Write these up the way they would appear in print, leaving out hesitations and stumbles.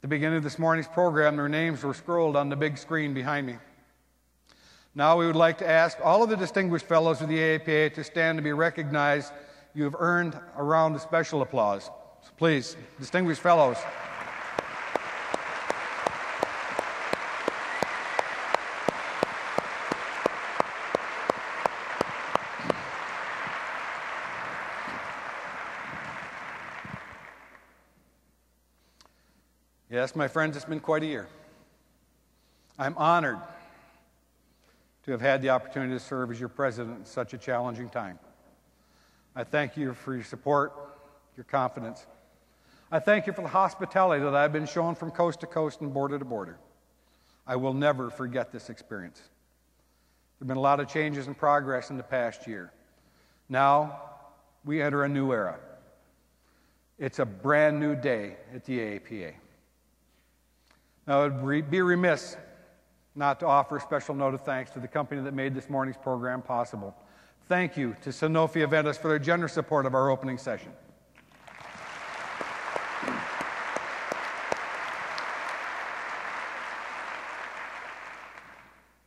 the beginning of this morning's program, their names were scrolled on the big screen behind me. Now we would like to ask all of the distinguished fellows of the AAPA to stand to be recognized. You have earned a round of special applause. So please, distinguished fellows. Yes, my friends, it's been quite a year. I'm honored to have had the opportunity to serve as your president in such a challenging time. I thank you for your support, your confidence. I thank you for the hospitality that I've been shown from coast to coast and border to border. I will never forget this experience. There have been a lot of changes and progress in the past year. Now, we enter a new era. It's a brand new day at the AAPA. Now, it would be remiss not to offer a special note of thanks to the company that made this morning's program possible. Thank you to Sanofi Aventis for their generous support of our opening session.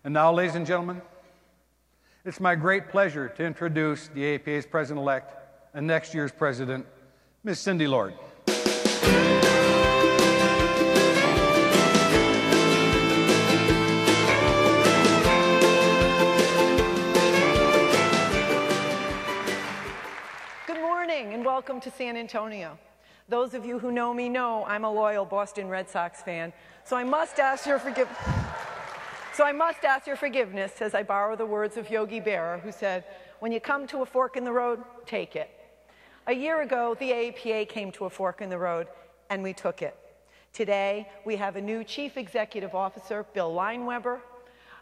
And now, ladies and gentlemen, it's my great pleasure to introduce the AAPA's president-elect and next year's president, Ms. Cindy Lord. And welcome to San Antonio. Those of you who know me know I'm a loyal Boston Red Sox fan, so I must ask your forgiveness as I borrow the words of Yogi Berra, who said, "When you come to a fork in the road, take it." A year ago, the AAPA came to a fork in the road, and we took it. Today, we have a new Chief Executive Officer, Bill Lineweber,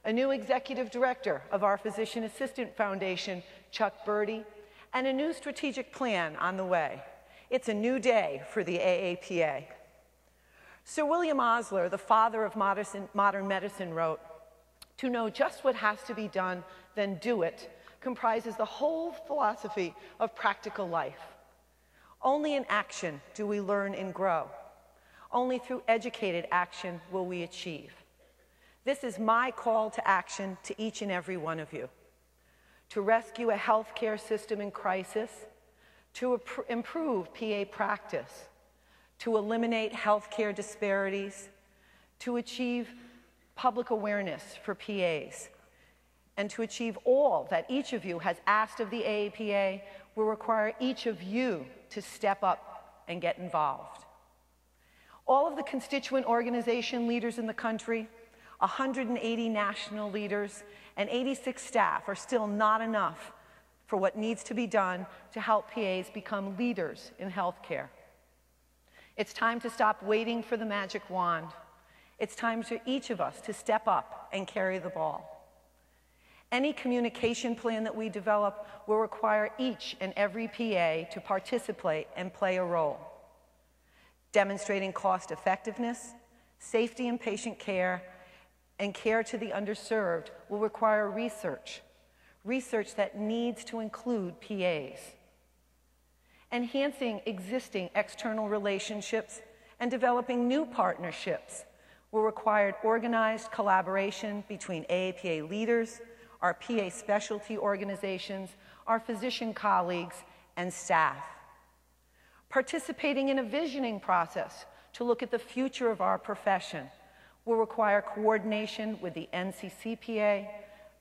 a new Executive Director of our Physician Assistant Foundation, Chuck Birdie, and a new strategic plan on the way. It's a new day for the AAPA. Sir William Osler, the father of modern medicine, wrote, "To know just what has to be done, then do it, comprises the whole philosophy of practical life. Only in action do we learn and grow. Only through educated action will we achieve." This is my call to action to each and every one of you. To rescue a healthcare system in crisis, to improve PA practice, to eliminate healthcare disparities, to achieve public awareness for PAs, and to achieve all that each of you has asked of the AAPA will require each of you to step up and get involved. All of the constituent organization leaders in the country, 180 national leaders, and 86 staff are still not enough for what needs to be done to help PAs become leaders in healthcare. It's time to stop waiting for the magic wand. It's time for each of us to step up and carry the ball. Any communication plan that we develop will require each and every PA to participate and play a role. Demonstrating cost effectiveness, safety in patient care, and care to the underserved will require research that needs to include PAs. Enhancing existing external relationships and developing new partnerships will require organized collaboration between AAPA leaders, our PA specialty organizations, our physician colleagues, and staff. Participating in a visioning process to look at the future of our profession will require coordination with the NCCPA,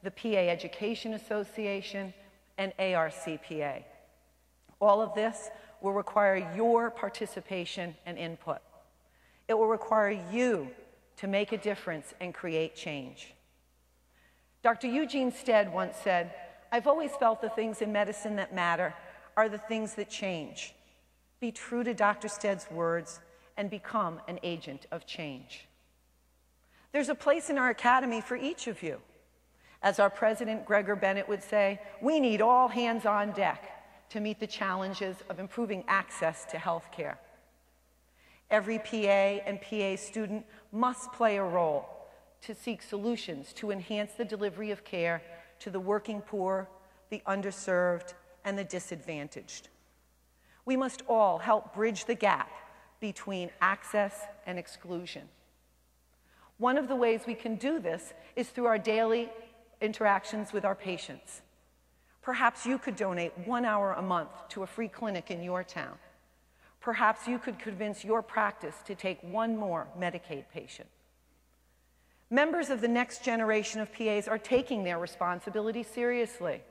the PA Education Association, and ARCPA. All of this will require your participation and input. It will require you to make a difference and create change. Dr. Eugene Stead once said, "I've always felt the things in medicine that matter are the things that change." Be true to Dr. Stead's words and become an agent of change. There's a place in our academy for each of you. As our president, Gregor Bennett, would say, we need all hands on deck to meet the challenges of improving access to health care. Every PA and PA student must play a role to seek solutions to enhance the delivery of care to the working poor, the underserved, and the disadvantaged. We must all help bridge the gap between access and exclusion. One of the ways we can do this is through our daily interactions with our patients. Perhaps you could donate 1 hour a month to a free clinic in your town. Perhaps you could convince your practice to take one more Medicaid patient. Members of the next generation of PAs are taking their responsibility seriously.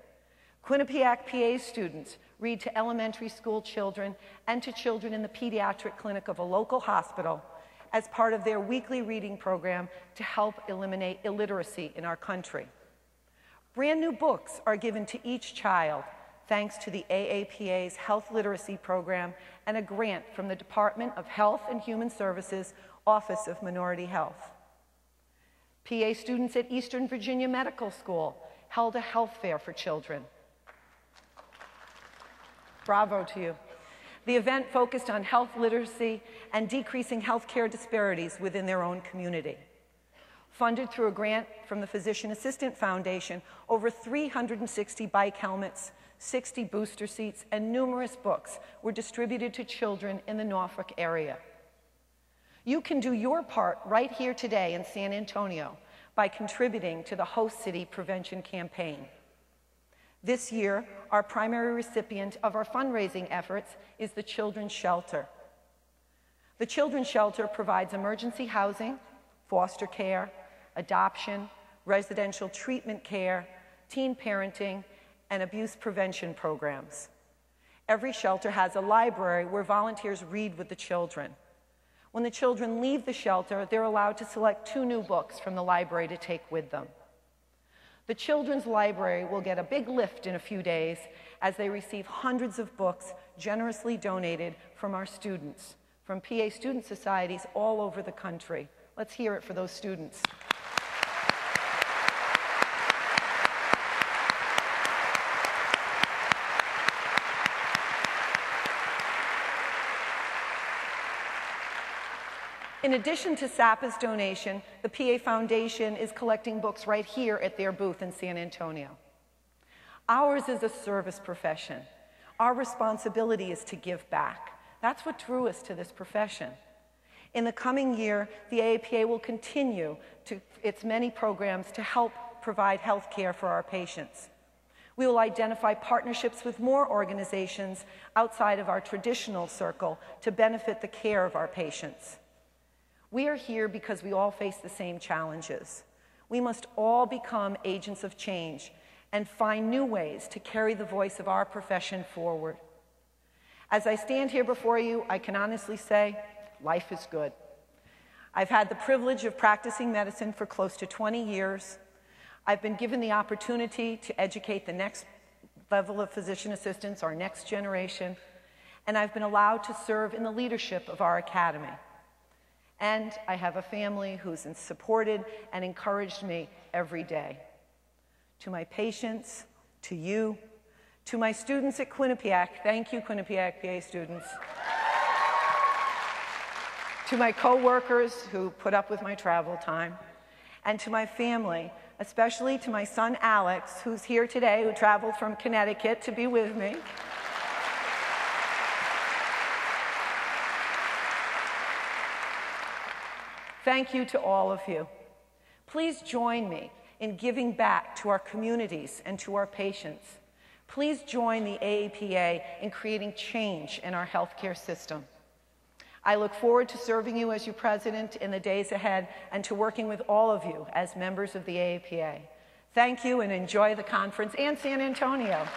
Quinnipiac PA students read to elementary school children and to children in the pediatric clinic of a local hospital as part of their weekly reading program to help eliminate illiteracy in our country. Brand new books are given to each child thanks to the AAPA's Health Literacy Program and a grant from the Department of Health and Human Services Office of Minority Health. PA students at Eastern Virginia Medical School held a health fair for children. Bravo to you. The event focused on health literacy and decreasing healthcare disparities within their own community. Funded through a grant from the Physician Assistant Foundation, over 360 bike helmets, 60 booster seats, and numerous books were distributed to children in the Norfolk area. You can do your part right here today in San Antonio by contributing to the Host City Prevention Campaign. This year, our primary recipient of our fundraising efforts is the Children's Shelter. The Children's Shelter provides emergency housing, foster care, adoption, residential treatment care, teen parenting, and abuse prevention programs. Every shelter has a library where volunteers read with the children. When the children leave the shelter, they're allowed to select 2 new books from the library to take with them. The Children's Library will get a big lift in a few days as they receive hundreds of books generously donated from our students, from PA student societies all over the country. Let's hear it for those students. In addition to SAPA's donation, the PA Foundation is collecting books right here at their booth in San Antonio. Ours is a service profession. Our responsibility is to give back. That's what drew us to this profession. In the coming year, the AAPA will continue its many programs to help provide health care for our patients. We will identify partnerships with more organizations outside of our traditional circle to benefit the care of our patients. We are here because we all face the same challenges. We must all become agents of change and find new ways to carry the voice of our profession forward. As I stand here before you, I can honestly say, life is good. I've had the privilege of practicing medicine for close to 20 years. I've been given the opportunity to educate the next level of physician assistants, our next generation, and I've been allowed to serve in the leadership of our academy. And I have a family who's supported and encouraged me every day. To my patients, to you, to my students at Quinnipiac, thank you, Quinnipiac PA students. To my coworkers who put up with my travel time, and to my family, especially to my son Alex, who's here today, who traveled from Connecticut to be with me. Thank you to all of you. Please join me in giving back to our communities and to our patients. Please join the AAPA in creating change in our healthcare system. I look forward to serving you as your president in the days ahead and to working with all of you as members of the AAPA. Thank you and enjoy the conference and San Antonio.